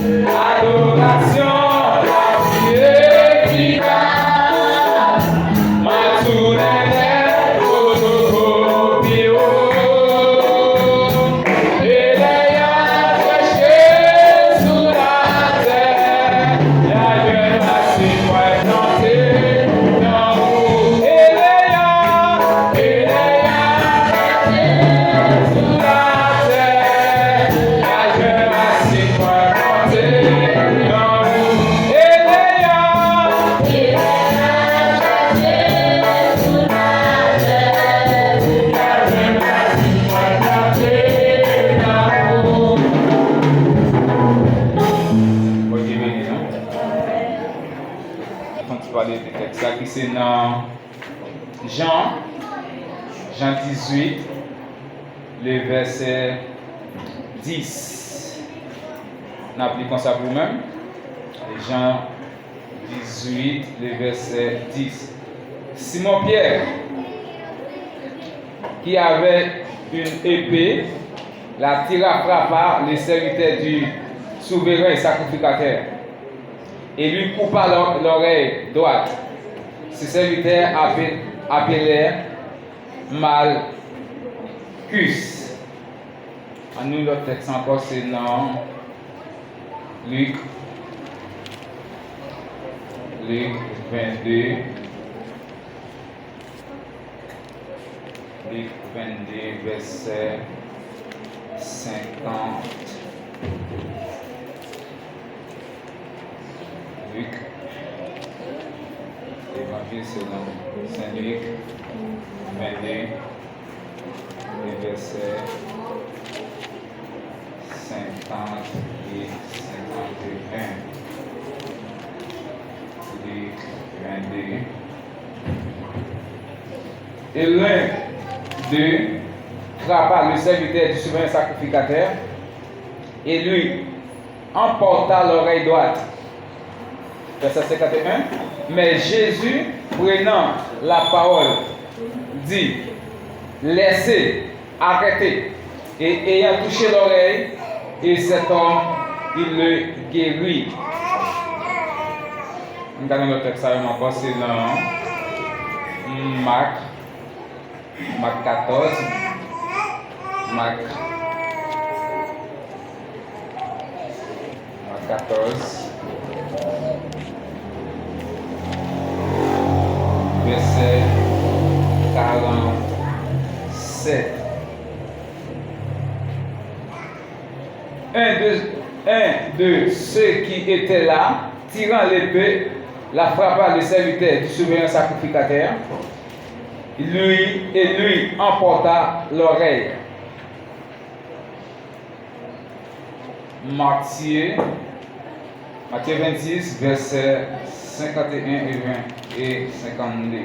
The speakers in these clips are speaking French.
Adoration, la vie efficace. Maturene, Pio. Eleia, prêcher sous la terre. La gueule a si pointé dans vous. Eleia, prêcher sous la terre. La gueule a si pointé dans vous. Eleia, ok, béni, non? Quand tu parlais de texte, là, qui c'est dans Jean 18, le verset 10. On applique ça pour vous-même. Jean 18, le verset 10. Simon-Pierre, qui avait une épée, la tira, frappa le serviteur du souverain sacrificateur et lui coupa l'oreille droite. Ce serviteur appelait Malchus. En nous, le texte encore, c'est dans Luc 22. Luc 22, verset 50. Luc, l'évangile selon Saint Luc 22, les versets 50 et 51. Luc 22. Et l'un d'eux frappa le serviteur du souverain sacrificateur et lui emporta l'oreille droite. Verset 51. Mais Jésus, prenant la parole, dit, laissez, arrêtez. Et ayant touché l'oreille, et cet homme, il le guérit. Nous allons le texte, c'est dans Marc 14. Marc 14. Verset 47. Un de ceux qui étaient là, tirant l'épée, la frappa le serviteur du souverain sacrificateur, et lui emporta l'oreille. Matthieu 26, versets 51 et 52.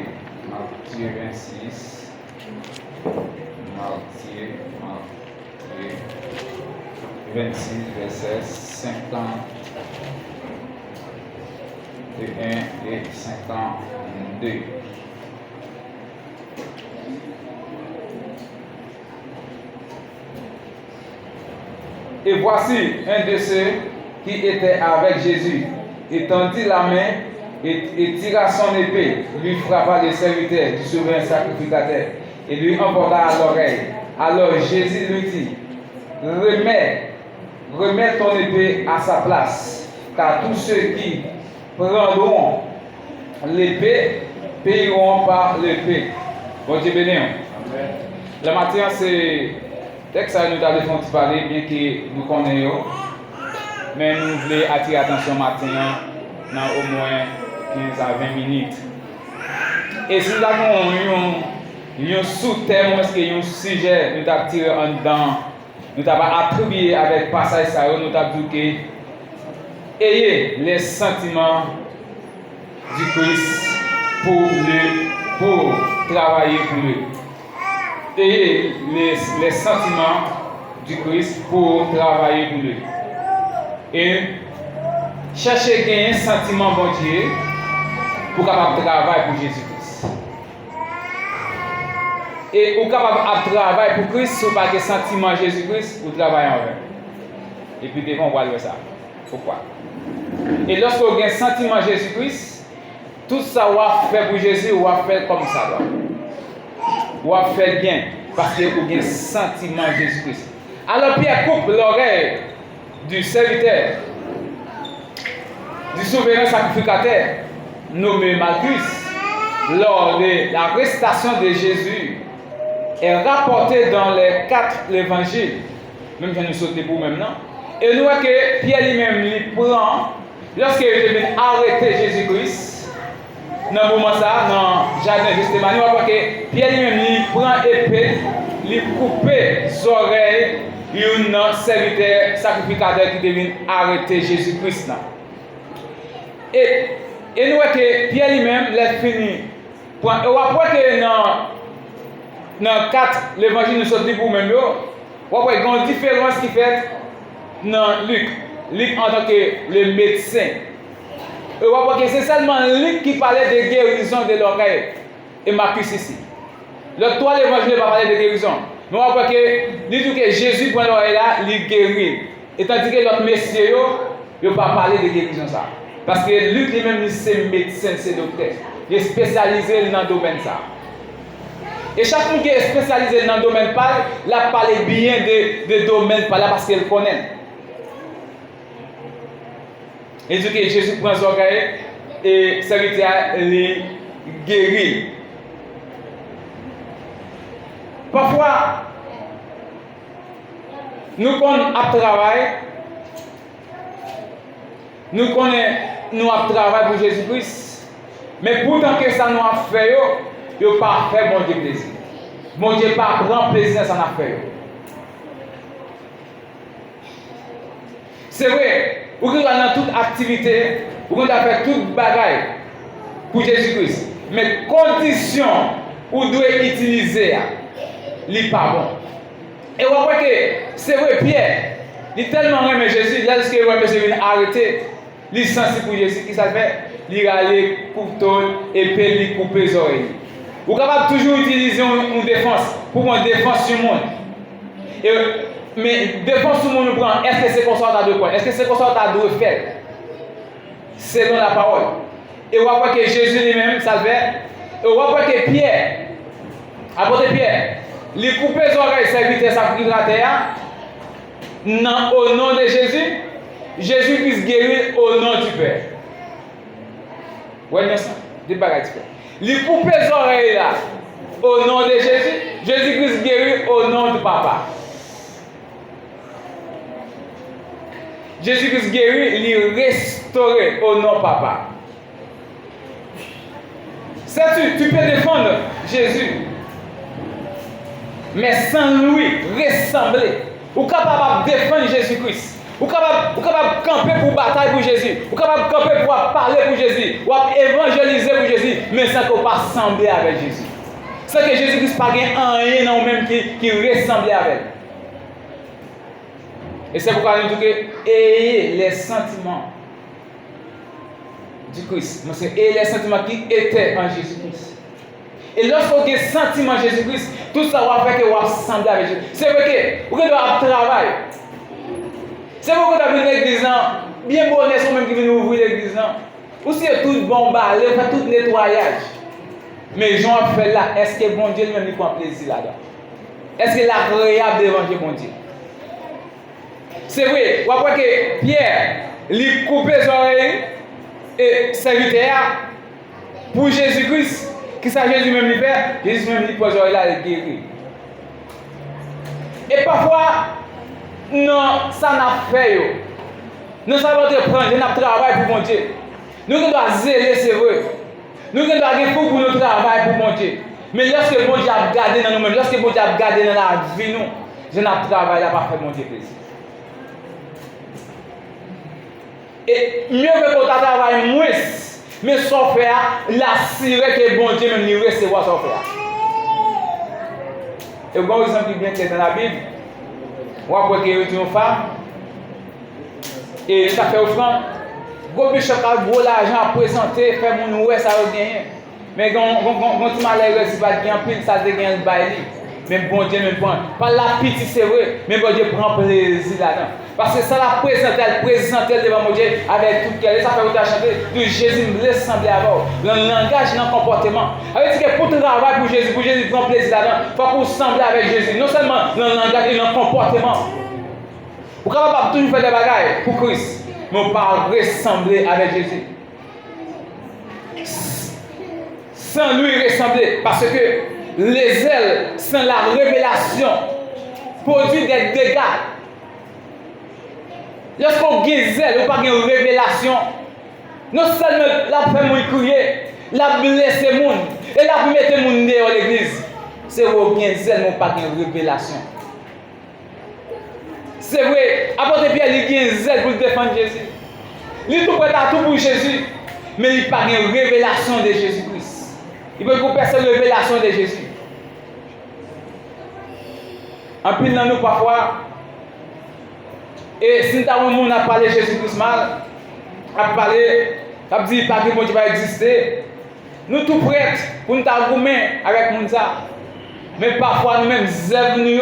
Matthieu 26. Matthieu 26, versets 51 et 52. Et voici un de ceux qui était avec Jésus, étendit la main et tira son épée, lui frappa le serviteur du souverain sacrificateur et lui emporta à l'oreille. Alors Jésus lui dit, remets ton épée à sa place, car tous ceux qui prendront l'épée paieront par l'épée. Bon Dieu béni. Le matin, c'est texte que nous avons parler, bien que nous connaissons, mais nous voulons attirer l'attention matin dans au moins 15 à 20 minutes. Et si nous avons un sous-thème, un sujet, nous avons tiré en dedans, nous avons attribué avec passage, nous avons dit que ayez les sentiments du Christ pour travailler pour lui. Ayez les sentiments du Christ pour travailler pour lui. Et cherchez à gagner un sentiment bon Dieu pour capable travailler pour Jésus-Christ. Et ou capable de travailler pour Christ, si vous n'avez pas de sentiment Jésus-Christ, vous travaillez envers. Et puis devant on va voir ça. Pourquoi? Et lorsque vous avez un sentiment Jésus-Christ, tout ça vous fait pour Jésus, vous fait comme ça. Vous fait bien parce que vous avez un sentiment Jésus-Christ. Alors Pierre coupe l'oreille du serviteur, du souverain sacrificateur, nommé Malchus, lors de l'arrestation de Jésus, est rapporté dans les 4 évangiles. Même si nous sautons pour maintenant. Et nous voyons que Pierre lui-même lui prend, lorsqu'il est arrêté Jésus-Christ, dans le moment ça, dans le jardin de Gethsémani, nous voyons que Pierre lui-même lui prend épée, lui coupe les oreilles d'un serviteur sacrificateur qui devient arrêté Jésus-Christ. Et nous voyons que Pierre lui-même l'a fini. Et on voit que dans 4 l'évangile nous sommes pour même, on voit qu'il y a une différence qui fait dans Luc. Luc en tant que le médecin. Et on voit que c'est seulement Luc qui parlait de guérison de l'oreille. Et Marcus ici. Le 3 l'évangile ne va pas parler de guérison. Mais on voit que Jésus prend l'oreille là, il guérit. Et tandis que l'autre messieurs, il ne va pas parler de guérison ça. Parce que Luc lui-même, c'est médecin, c'est docteur. Il est spécialisé dans le domaine ça. Et chaque monde qui est spécialisé dans le domaine parle, là parle bien de domaine par là parce qu'il connaît. Et dit que Jésus prend son oreille et serviteur les guérit. Parfois, nous connaissons à travail, nous travaillons pour Jésus-Christ, mais pourtant que ça nous a fait, il n'a pas fait bon Dieu plaisir. Bon Dieu pas grand plaisir dans sa affaire. C'est vrai, vous pouvez dans toute activité, vous pouvez faire toute bagaille pour Jésus-Christ. Mais condition où vous devez utiliser, n'est pas bon. Et vous voyez que c'est vrai, Pierre, il est tellement aimé Jésus, lorsque vous voyez arrêter, il est sensible pour Jésus, qui ça fait? Il a les couteaux et puis il coupe les oreilles. Vous êtes capable toujours utiliser une défense pour une défense sur le monde. Mais défense sur le monde, est-ce que c'est comme ça que tu dois faire? Est-ce que c'est comme ça que tu dois faire? Selon la parole. Et vous voyez que Jésus lui-même, ça fait. Et vous voyez que Pierre, apôtre Pierre, il coupe les oreilles, serviteur sacrificateur. Non, au nom de Jésus, Jésus puisse guérir au nom du Père. Vous voyez ça? Des bagages. Il coupe les oreilles là, au nom de Jésus, Jésus-Christ guérit au nom du Papa. Jésus-Christ guérit, il restaure au nom du Papa. Sais-tu, tu peux défendre Jésus, mais sans lui ressembler. Ou capable de défendre Jésus-Christ. Ou capable de camper pour bataille pour Jésus. Ou capable de camper pour parler pour Jésus. Ou évangéliser pour Jésus. Mais sans qu'on pas sembler avec Jésus. C'est que Jésus-Christ n'a pas rien dans même qui ressemble avec. Et c'est pourquoi nous disons que ayez les sentiments du Christ. Ayez les sentiments qui étaient en Jésus-Christ. Et lorsqu'on a des sentiments en Jésus-Christ, tout ça va faire que vous ressemblez avec Jésus. C'est vrai que vous devez travailler. C'est vrai que vous avez l'église, bien bonnet, c'est même qui vient ouvrir l'église. Ou si tout bon balai, fait tout nettoyage. Mais Jean fait là, est-ce que bon Dieu lui-même prend plaisir là-dedans? Est-ce qu'il est agréable d'évangéliser bon Dieu? C'est vrai, vous voyez que Pierre, il coupe les oreilles et serviteur pour Jésus-Christ. Qui ça Jésus même lui fait? Jésus même lui pose les oreilles là et guérit. Et parfois, non, ça n'a fait. Nous savons prendre, nous travail pour mon Dieu. Nous devons zéler, c'est vrai. Nous devons faire pour notre travail pour mon Dieu. Mais lorsque mon Dieu a gardé dans nous-mêmes, lorsque mon Dieu a gardé dans la vie, nous, je n'ai travaillé là pour faire mon Dieu plaisir. Et mieux que qu'on travaille moins, mais sans faire, l'assurer que bon Dieu même nous recevoir sans faire. Et vous voyez un exemple bien clair dans la Bible. On voit qu'il y a une femme et ça fait offrande. Gros bishop a gros l'argent à présenter, faire mon ouais ça va gagner. Mais quand tu m'as l'air si pas bien pile ça te gagne le bail. Mais bon Dieu me prend. Pas la pitié c'est vrai, mais bon Dieu prend plaisir là-dedans. Parce que ça la présente devant mon Dieu avec tout cœur. Et ça fait autant chanter de Jésus me ressembler à vous. Dans le langage, dans le comportement. Avec dire que pour travailler pour Jésus prendre plaisir là-dedans, il faut qu'on semble avec Jésus. Non seulement dans le langage et dans le comportement. Vous ne pouvez pas toujours faire des bagailles pour Christ, mais on parle ressembler avec Jésus. Sans lui ressembler. Parce que les ailes, sans la révélation, produisent des dégâts. Lorsqu'on a des ailes, on n'a pas de révélation. Non seulement la fait mon crier, la blesse les gens, et la mettre les gens dans l'église. C'est où on a des ailes, on n'a pas de révélation. C'est vrai, apôtre Pierre, il a des ailes pour défendre Jésus. Il est tout prêt à tout pour Jésus, mais il n'a pas de révélation de Jésus-Christ. Il veut qu'on perde cette révélation de Jésus. En plus, dans nous, parfois, et si nous avons parlé de Jésus-Christ mal, à parler, à dire pas que Dieu va exister, nous sommes tout prêts pour nous argumenter avec nous. Mais parfois, nous-mêmes, nous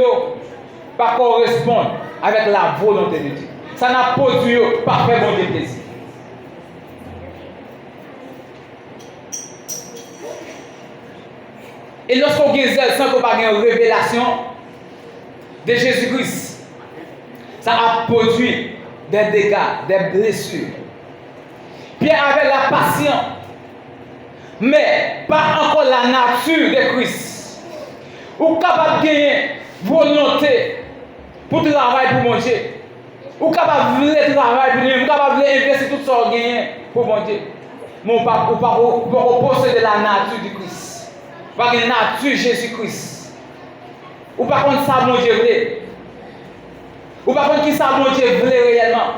pas correspondre avec la volonté de Dieu. Ça n'a pas produit pas fait bon Dieu plaisir. Et lorsqu'on a zèle sans qu'on ait une révélation de Jésus-Christ, ça a produit des dégâts, des blessures. Pierre avait la patience, mais pas encore la nature de Christ. Ou capable de gagner volonté pour travailler pour mon Dieu. Ou capable de travailler pour lui, ou capable d'investir tout ça gagner pour mon Dieu. Mais on ne peut pas posséder la nature de Christ. Pas la nature Jésus-Christ. Ou par contre ça mon Dieu voulait. Ou par contre qui ça mon Dieu voulait réellement.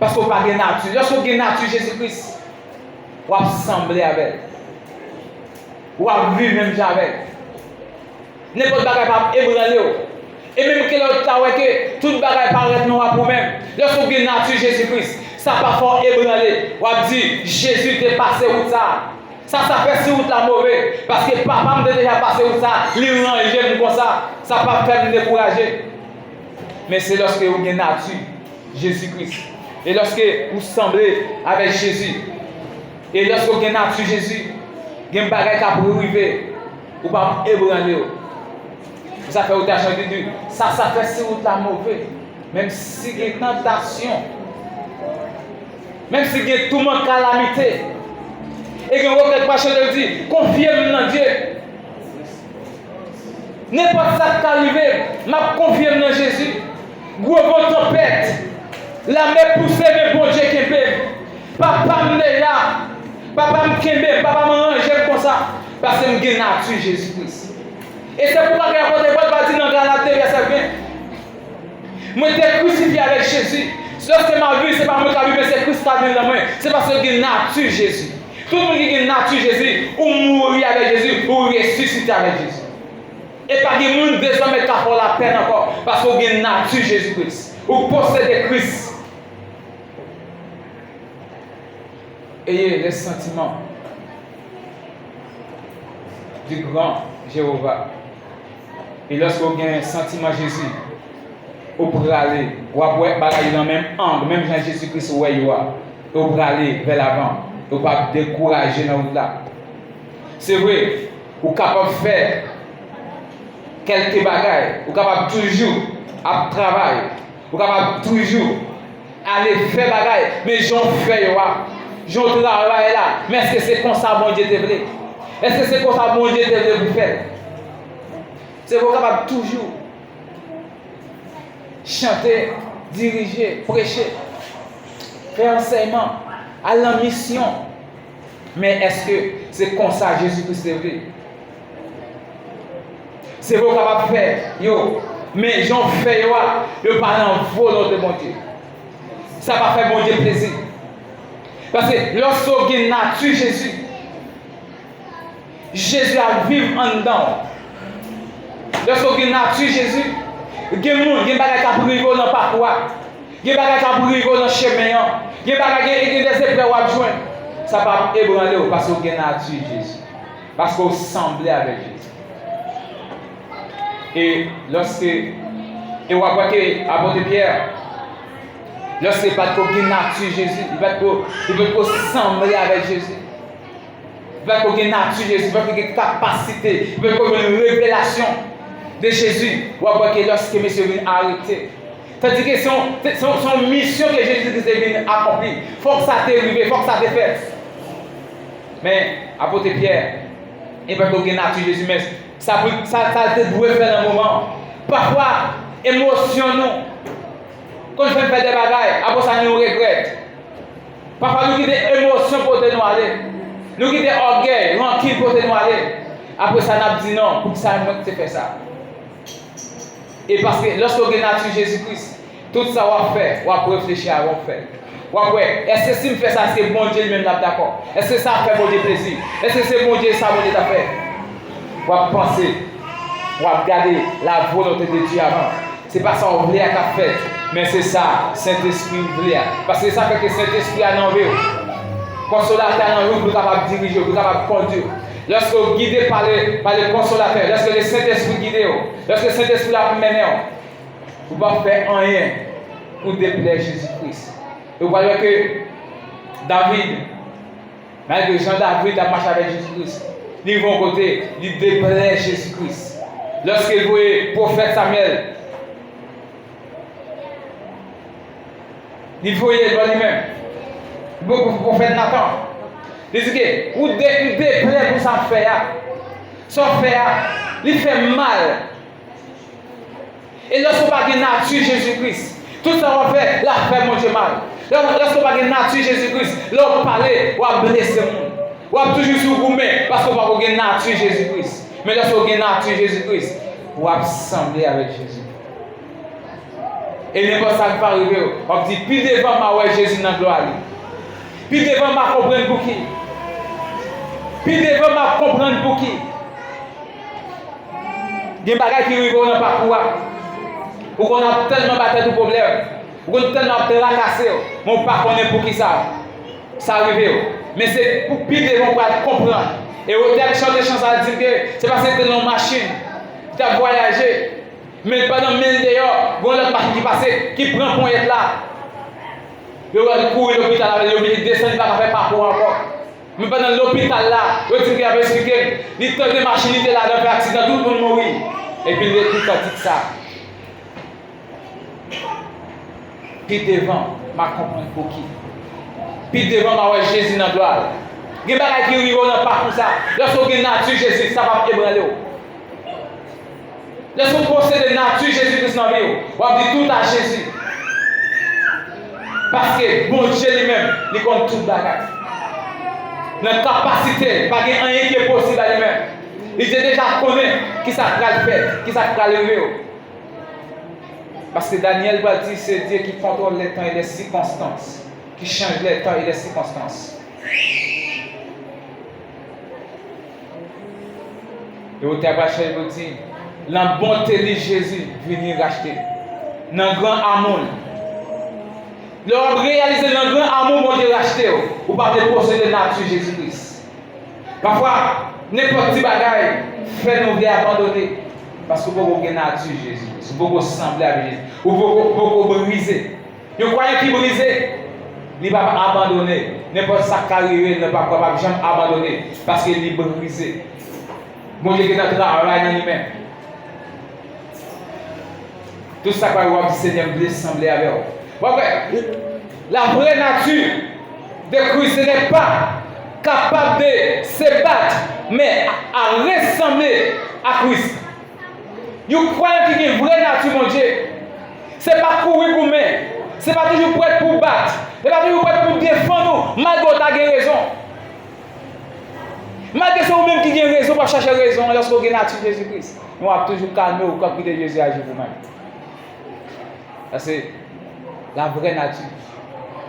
Parce qu'on n'a pas de nature. Lorsqu'on a une nature Jésus-Christ, on va sembler avec. On va vivre même avec. N'importe quoi pas ébranler. Et même que l'autre que toute bagaille paraît noir pour même. Lorsqu'on a une nature Jésus-Christ, ça pas fort ébranler. On va dire Jésus t'est passé où ça. Ça fait si route la mauvaise. Parce que papa m'a déjà passé où ça. Il range comme ça. Ça pas faire me décourager. Mais c'est lorsque vous avez une nature Jésus-Christ. Et lorsque vous semblez avec Jésus. Et lorsque vous avez une nature Jésus. Vous avez une bagaille qui a pour arriver. Vous ne pouvez pas ébranler. Ça fait autant de Dieu. Ça fait si route la mauvaise. Même si il y a une tentation. Même si il y a tout le monde calamité. Et que vous avez dit, confiez-moi dans Dieu. N'importe ça qui arrive, je confie dans Jésus. Gros tempête, la mer poussée, mais bon Dieu qui est papa me là, papa me kembe, papa me range comme ça, parce que je suis nature Jésus-Christ. Et c'est pourquoi je vais vous dire dans Galates, verset 20. Moi, je suis crucifié avec Jésus. Lorsque ma vie, ce n'est pas moi qui a vu, mais c'est Christ qui a vu dans moi. C'est parce que je suis nature Jésus. Tout le monde qui a nature Jésus, ou mourir avec Jésus, ou ressusciter avec Jésus. Et pas de monde désormais qui a la peine encore, parce qu'on a une nature Jésus-Christ, ou posséder Christ. Ayez les sentiments du grand Jéhovah. Et lorsque vous avez un sentiment Jésus, vous pouvez aller, vous pouvez aller dans le même angle, même Jean Jésus-Christ, où vous pouvez aller vers l'avant, vous pouvez décourager dans le là. C'est vrai, vous êtes capable de faire quelques bagailles, vous êtes capable toujours à travailler, vous êtes capable toujours aller faire bagailles, mais j'en fais, j'en travaille là. Mais est-ce que c'est comme ça mon Dieu te voulait? Est-ce que c'est comme ça mon Dieu te voulait vous faire? C'est vous capable toujours chanter, diriger, prêcher, faire enseignement, à la mission. Mais est-ce que c'est comme ça Jésus-Christ te voulait? C'est vous capable de faire, mais j'en fais, je parle en volonté de mon Dieu. Ça va faire mon Dieu plaisir. Parce que lorsqu'on a une nature Jésus, Jésus a vivre en dedans. Lorsqu'on a une nature Jésus, il y a des gens qui ont des dans le parcours, il y a des gens qui ont des dans le chemin, il y a des épreuves à joindre. Ça va ébranler parce qu'on a une nature Jésus. Parce qu'on semble avec Jésus. Et lorsque, et on voit que l'apôtre Pierre, Lorsqu'il va être nature Jésus, il va être semblé avec Jésus. Il va être nature Jésus, il va être une capacité, il va être une révélation de Jésus. Ou après que lorsque monsieur vient arrêter. C'est-à-dire que son mission que Jésus vient accomplir, il faut que ça t'arrive, il faut que ça te fasse. Mais, apôtre Pierre, il va être une nature Jésus, mais ça te doit faire un moment. Parfois, émotion nous. Quand je fais des bagailles, après ça nous regrette. Parfois nous avons des émotions pour nous aller. Nous avons des orgueils, rancune pour nous aller. Après ça nous avons dit non, pour que ça nous fait ça. Et parce que lorsqu'on a nature Jésus-Christ, tout ça on va faire, on va réfléchir à on faire. Ouais, est-ce que si je fais ça, c'est bon Dieu lui-même d'accord? Est-ce que ça fait bon Dieu plaisir? Est-ce que c'est bon Dieu ça bon Dieu t'a fait? On va penser, on va regarder la volonté de Dieu avant. C'est pas ça qu'on voulait qu'à faire, mais c'est ça, Saint-Esprit voulait. Parce que c'est ça que Saint-Esprit a enlevé. Consolateur a enlevé, vous êtes capable de diriger, vous êtes capable de conduire. Lorsque vous guidez par le consolateur, lorsque le Saint-Esprit guide, lorsque le Saint-Esprit l'a mené, vous ne pouvez pas faire rien pour déplaire Jésus-Christ. Et vous voyez que David, malgré Jean-David a marché avec Jésus-Christ, il va au côté, il déplaire Jésus-Christ. Lorsqu'il voyait le prophète Samuel, il voyait le lui-même, le prophète Nathan. Il dit que vous déplaire pour ça faire. Ça faire, il fait mal. Et lorsqu'on parle de nature Jésus-Christ, tout ça on fait, là fait mon Dieu mal. Lorsqu'on parle de nature Jésus-Christ, là on parle, on va blesser le monde. On va toujours sur vous-même parce qu'on parle de nature Jésus-Christ. Mais lorsqu'on parle de nature Jésus-Christ, on va assembler avec Jésus. Et n'importe ça qui va arriver, on dit, puis devant ma ouais Jésus dans la gloire. Puis devant ma comprendre pour qui. Puis devant ma comprendre pour qui. Il y a des bagages qui arrivent dans le parcours. Ou qu'on a tellement battu de problèmes. Ou qu'on a tellement tracassé. Mon parcours n'est pour qui ça. Ça arrive. Mais c'est pour puis devant pour comprendre. Et au terme, chanter des chansons à dire que c'est parce que tu es dans une machine. Tu as voyagé. Mais pendant 1000 dehors, il y a l'autre machine qui passe, qui prend pour être là. Il va courir à l'hôpital, il descend, il va faire parcours encore. Mais pendant l'hôpital là, il dit qu'il avait expliqué, il y a des machines, il était là, dans un accident, tout le monde mourit. Et puis il est tout dit ça. Puis devant, ma comprendre pour qui. Puis devant, ma ouais Jésus dans la gloire. Il y a des gens qui arrivent dans le parcours ça. Lorsqu'on a nature Jésus, ça va ébranler. Lorsqu'on possède de nature Jésus-Christ dans la vie, on va dire tout à Jésus. Parce que bon Dieu lui-même, il compte tout le bagage. Notre capacité, pas rien qui est possible à lui-même. Il dit déjà connaît qui ça va le faire, qui ça va le lever. Parce que Daniel va dire c'est Dieu qui contrôle les temps et les circonstances, qui change les temps et les circonstances. Et au terme, il vous dit, la bonté de Jésus venir racheter. Dans grand amour. Lorsque réaliser le grand amour, mon Dieu racheter, ou pas de posséder la nature Jésus-Christ. Parfois, n'importe quel bagaille fait nous abandonner. Parce que vous avez une nature Jésus-Christ. Vous pouvez ressembler à Jésus. Vous pouvez briser. Vous croyez qu'il brise, il ne va pas abandonner. N'importe ça qui arrive, il ne va pas jamais abandonner. Parce qu'il est brisé. Mon Dieu qui est en travail dans lui-même. Tout ça que vous avez Seigneur voulait sembler avec vous. La vraie nature de Christ n'est pas capable de se battre, mais à ressembler à Christ. Vous croyez qu'il y a une vraie nature, mon Dieu. Ce n'est pas courir pour main. Ce n'est pas toujours prêt pour battre. Ce n'est pas toujours prêt pour défendre nous, malgré ta raison. Malgré c'est vous-même qui avez raison pour chercher raison lorsque vous avez la nature de Jésus-Christ. Nous avons toujours calmé au corps de Jésus à vous-même. C'est la vraie nature.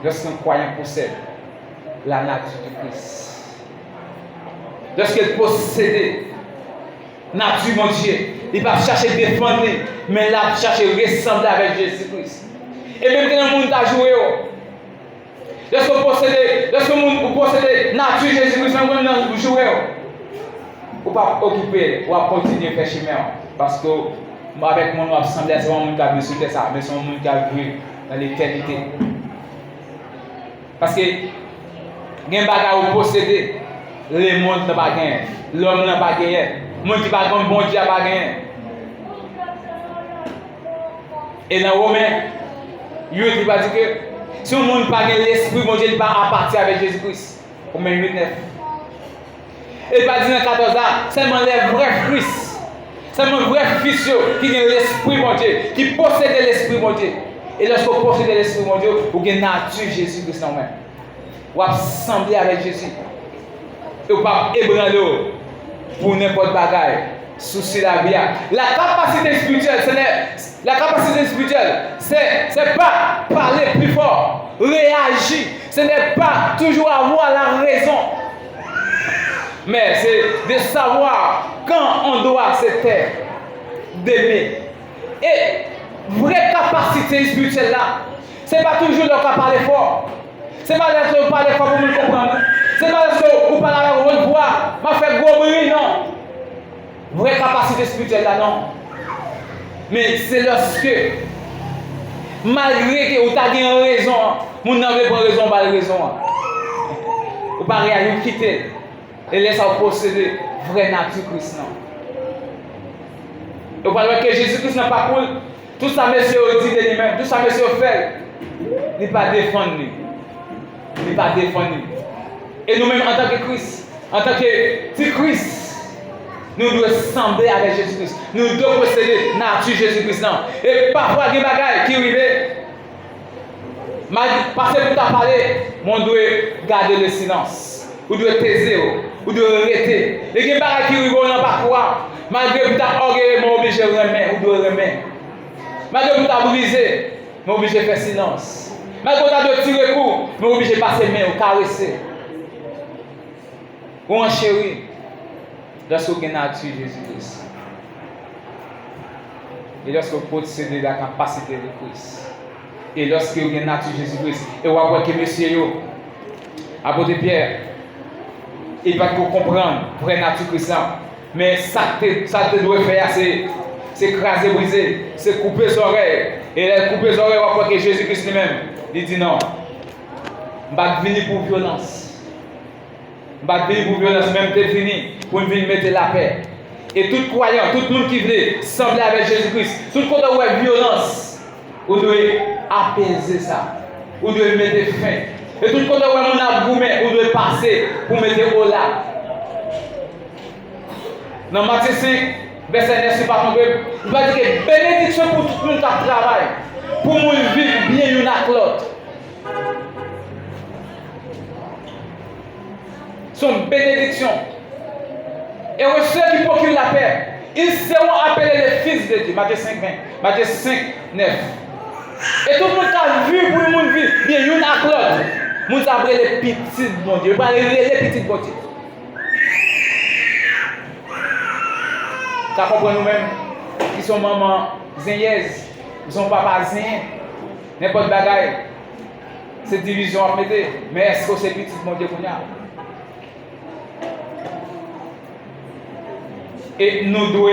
Lorsqu'un croyant possède la nature de Christ. Lorsqu'il possède la nature, mon Dieu, il va chercher à défendre, mais il va chercher à ressembler avec Jésus-Christ. Et même quand le monde a joué, lorsque vous possédez la nature de Jésus-Christ, vous jouez, vous ne pas occuper, vous continuer à faire chemin. Parce que avec mon ensemble, c'est un monde qui a vu sur ça, mais c'est un monde qui a vu dans l'éternité. Parce que, il y a des bagages où posséder, le monde n'a pas gagné, l'homme n'a pas gagné, le monde qui n'a pas gagné, bon Dieu n'a pas gagné. Et dans Romains, il va dire que si le monde n'a pas gagné l'esprit, bon Dieu n'est pas à partir avec Jésus-Christ. Romains 8, 9. Et il va dire dans 14 ans, seulement les vrais Christ, seulement les vrais fils qui ont l'esprit, mon Dieu, qui possèdent l'esprit, mon Dieu. Et lorsque vous possédez l'esprit, mon Dieu, vous avez la nature Jésus-Christ en vous. Vous assemblez avec Jésus. Et vous pas ébranler pour n'importe quoi. Souci la vie. La capacité spirituelle, c'est pas parler plus fort, réagir. Ce n'est pas toujours avoir la raison. Mais c'est de savoir quand on doit se taire, d'aimer. Et vraie capacité spirituelle là, c'est pas toujours le cas parler fort. C'est pas parce que vous parlez fort pour nous comprendre. C'est pas parce que vous parlez avec votre voix, m'a fait gros bruit, non. Vraie capacité spirituelle là, non. Mais c'est lorsque, malgré que vous avez raison, vous n'avez pas raison, pas raison. Vous n'avez pas réagir, quitter. Et laissez vous posséder vraie nature Christ, non. Et vous parlez que Jésus-Christ n'a pas cool. Tout ça, monsieur, dit de lui-même. Tout ça, monsieur, fait. Il n'est pas défendu. Il n'est pas défendu. Et nous-mêmes, en tant que Christ, en tant que petit Christ, nous devons sembler avec Jésus-Christ. Nous devons posséder la nature Jésus-Christ. Non. Et parfois, il y a des bagages qui arrivent. Parce que pour t'en parler, on doit garder le silence. On doit taire. On doit arrêter. Et il y a des bagages qui arrivent, on n'a pas quoi. Malgré que tu as orgueillé, on est obligé de remettre. On doit remettre. Malgré que tu as brisé, on est obligé de faire silence. Malgré que tu as tiré coup, on est obligé de passer main ou caresser. Ou en chéri, lorsque vous avez la nature Jésus-Christ. Et lorsque vous possédez la capacité de Christ. Et lorsque vous avez la nature Jésus-Christ. Et vous voyez que monsieur, apôtre Pierre, il va comprendre vraie nature Christ. Mais ça te doit faire, c'est craser, briser, c'est couper les oreilles. Et là, couper les oreilles, on voit que Jésus-Christ lui-même, il dit non. Je ne vais pas venir pour violence. Je ne vais pas venir pour violence, même peut-être fini, pour venir mettre la paix. Et tout croyant, tout le monde qui veut sembler avec Jésus-Christ, tout le monde où il y a violence, vous devez apaiser ça. Vous devez mettre fin. Et tout le monde où il y a un argument, vous devez passer pour mettre au là. Dans Matthieu 5, verset 9, c'est pas mon peuple. Il va dire que bénédiction pour tout le monde qui travaille. Pour nous vivre bien l'une avec l'autre. C'est une bénédiction. Et ceux qui procurent la paix, ils seront appelés les fils de Dieu. Matthieu 5, 20. Matthieu 5, 9. Et tout le monde qui a vu pour le monde vivre bien l'une avec l'autre. Nous avons les petits bon Dieu. Pas les petits bon Dieu. Car comprenez nous-mêmes qui sont maman zénièse, qui sont papa zén, n'importe bagaille. Cette division à mettre. Mais est-ce que c'est petit mon Dieu qu'on a? Et nous devons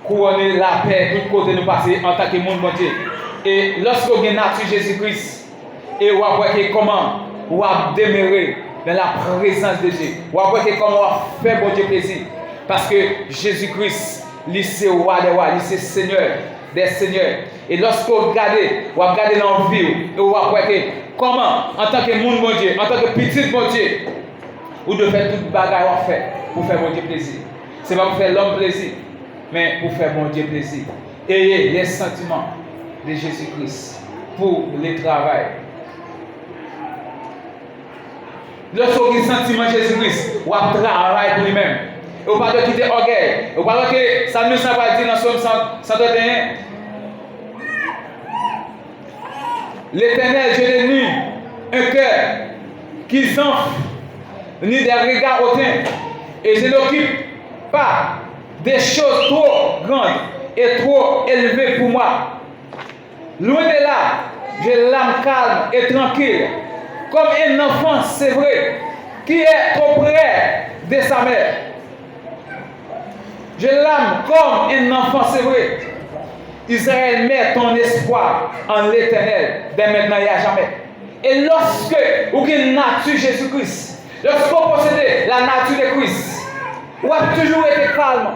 couronner la paix de tout côté nous passer en tant que monde bon Dieu. Et lorsque vous avez nature Jésus-Christ, et vous voyez comment vous demeurer dans la présence de Dieu. Vous voyez comment vous faire bon Dieu plaisir. Parce que Jésus-Christ, lui c'est roi des rois, lui c'est Seigneur des seigneurs. Et lorsque vous regardez dans la vie, et vous voyez comment, en tant que monde bon Dieu, en tant que petit bon Dieu, vous devez faire toute bagarre pour faire bon Dieu plaisir. Ce n'est pas pour faire l'homme plaisir, mais pour faire bon Dieu plaisir. Ayez les sentiments de Jésus-Christ pour le travail. Lorsque vous avez les sentiments de Jésus-Christ, vous travaillez pour lui-même. Et vous ne pouvez pas quitter orgueil. Vous ne pouvez pas que ça ne s'en va dire dans Somme 131. L'Éternel, je l'ai nu, un cœur qui s'enfle, ni des regards hautains. Et je n'occupe pas des choses trop grandes et trop élevées pour moi. Loin de là, j'ai l'âme calme et tranquille, comme un enfant, c'est vrai, qui est trop près de sa mère. Je l'âme comme un enfant, c'est vrai. Israël, met ton espoir en l'Éternel, dès maintenant et à jamais. Et lorsque vous avez une nature Jésus-Christ, lorsque vous possédez la nature de Christ, vous avez toujours été calme.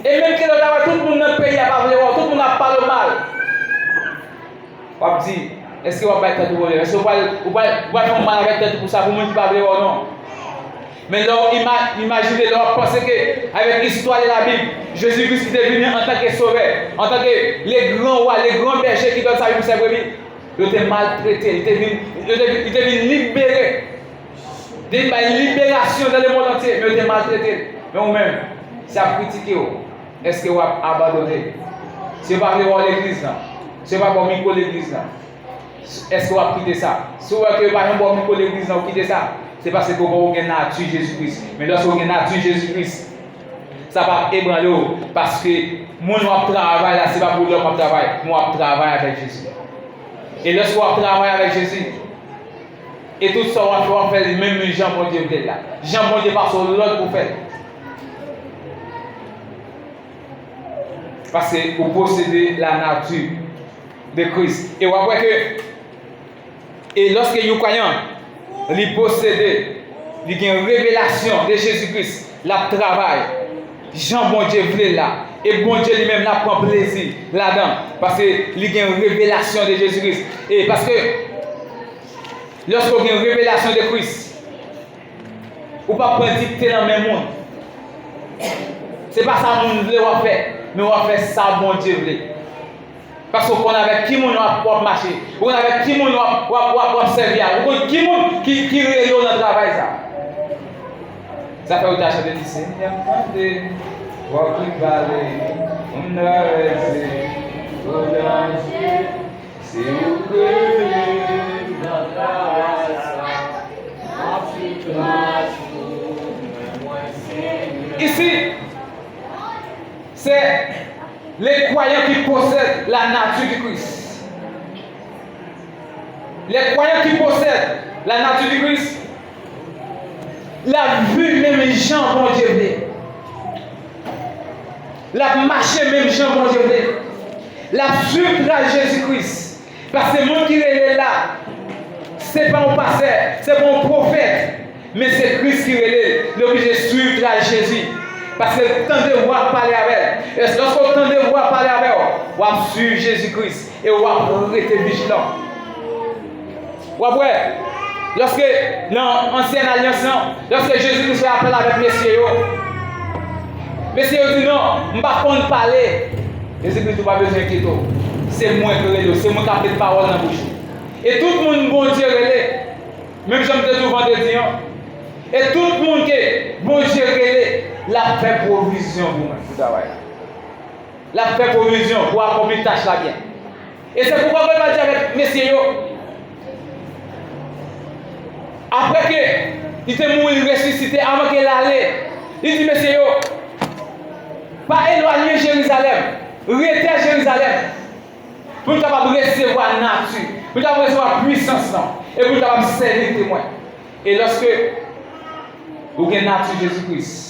Et même que tout le monde dans le pays n'a pas voulu, tout le monde n'a pas le mal. Vous avez dit, est-ce que vous avez tête pour vous? Est-ce que vous avez faire mal avec tête pour ça, pour le monde qui ne pas ou non? Mais là, imaginez, là, pensez qu'avec l'histoire de la Bible, Jésus-Christ est venu en tant que sauveur, en tant que les grands rois, les grands bergers qui donnent sa vie pour ses brebis. Il était maltraité, il était venu libérer. Il y a une libération dans le monde entier, mais il était maltraité. Mais vous-même, si vous critiquez, est-ce que vous avez abandonné? Si vous n'avez pas l'église, si vous n'avez pas micro l'église, est-ce que vous avez quitté ça? Si vous n'avez pas micro l'église, vous quitté ça. C'est parce que vous avez une nature Jésus-Christ. Mais lorsque vous avez une nature Jésus-Christ, ça va ébranler parce que mon travail là, ce n'est pas pour l'homme qui travaille, moi je travaille avec Jésus. Et lorsque vous travaillez avec Jésus, et tout ça, on va faire le même Jean mon Dieu là. Jean mon Dieu passe sur l'autre pour faire. Parce que vous possédez la nature de Christ. Et vous voyez que, et lorsque vous croyez, il possède, il y a une révélation de Jésus-Christ, la travail. Jean bon Dieu voulait là. Et bon Dieu lui-même là prend plaisir là-dedans. Parce qu'il y a une révélation de Jésus-Christ. Et parce que lorsqu'il y a une révélation de Christ, vous ne pouvez pas dicter dans le même monde. Ce n'est pas ça que nous voulons faire, mais on va faire ça bon Dieu voulait. Parce qu'on a avec qui on va marcher, on a avec qui on va servir, on a qui on qui réunit dans le travail ça. Ça fait autant chanter du Seigneur, cantez, voir qui valait, on a resté, au danger, c'est où que notre grâce, ici, c'est les croyants qui possèdent la nature du Christ. Les croyants qui possèdent la nature du Christ, la vue même Jean bon Dieu, la marché même Jean bon Dieu, la suivre à Jésus-Christ. Parce que le monde qui est là, ce n'est pas un pasteur, ce n'est pas un prophète, mais c'est Christ qui est là, l'obligé de suivre à Jésus. Parce que le temps de voir parler avec elle. Et lorsque le temps de voir parler avec elle, on va suivre Jésus-Christ et on va rester vigilant. Vous voyez, lorsque dans l'ancienne alliance, lorsque Jésus-Christ fait appel avec messieurs, messieurs dit non, je ne vais pas parler. Jésus-Christ n'a pas besoin de quitter. C'est moi qui relève, c'est moi qui ai des paroles dans la bouche. Et tout le monde, bon Dieu, relève. Même si je me dis vendredi, et tout le monde qui bon Dieu relève. La fait provision pour moi. La fait provision pour accomplir tâche là bien. Et c'est pourquoi je vais dire avec messieurs, après qu'il était mort, il ressuscité, avant qu'il allait, il dit messieurs, pas éloigner Jérusalem, rester à Jérusalem, pour nous capable recevoir la nature, pour nous capable recevoir la puissance, et pour nous capable servir témoin. Et lorsque vous avez la nature Jésus-Christ,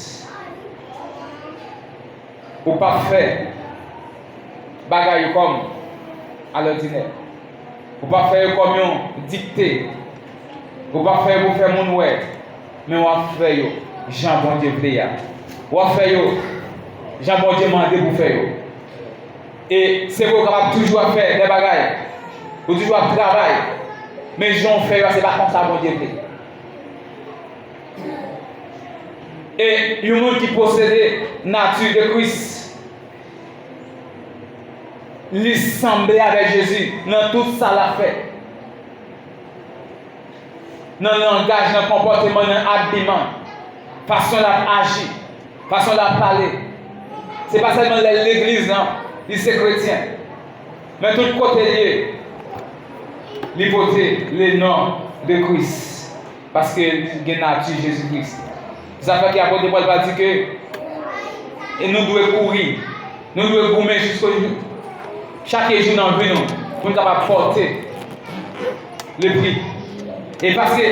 ou pas faire bagaille comme à l'ordinaire. Ou pas faire comme un dicté. Ou pas faire pour faire mon ouais. Mais on va faire Jean bon Dieu plaît. On va faire Jean bon Dieu mandé pour faire. Et c'est vous capable toujours faire des bagailles. Ou toujours travailler. Mais Jean fait c'est pas comme ça bon Dieu plaît. Et il y a un monde qui possédait la nature de Christ. Il semblait avec Jésus dans tout ça l'a fait. Dans le langage, dans le comportement, dans l'habillement, façon d'agir, façon de parler. Ce n'est pas seulement l'église, non, c'est chrétien. Mais tout côté, il portait le nom de Christ. Parce qu'il y a la nature de Jésus-Christ. Ça fait qu'il apôtre Paul va dire que et nous devons courir, nous devons gommer jusqu'au jour. Chaque jour dans le vie, nous sommes capables de porter le prix. Et parce que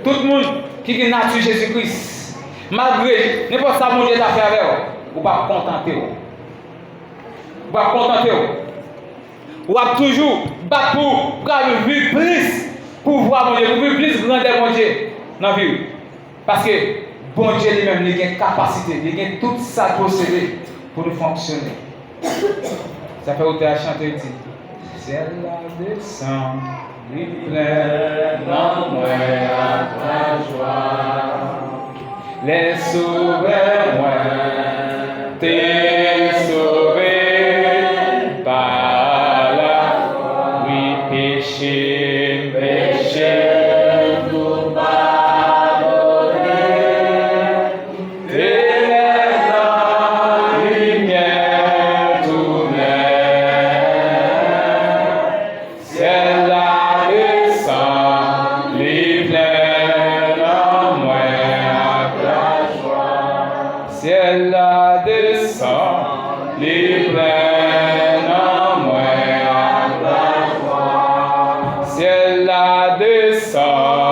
tout le monde qui est nature Jésus-Christ, malgré n'importe ça, mon Dieu t'a fait avec vous, ne pas contenter. Vous ne pas contenter. Vous avez toujours battu pour vivre plus pouvoir, mon Dieu, pour plus grandeur, mon Dieu, dans la vie. Parce que, bon Dieu lui-même, il a une capacité, il a toute sa possédée pour nous fonctionner. Ça fait autant à chanter, il dit, ciel la descend, il plein en moi à ta joie. Les sauveurs, moi, t'es sauvé par la foi. Oui, péché, nous pardonner. T'es la lumière tout ciel la descend, les pleins en moi à ta joie. Ciel la descend, les pleins en moi à ta joie. Ciel la descend.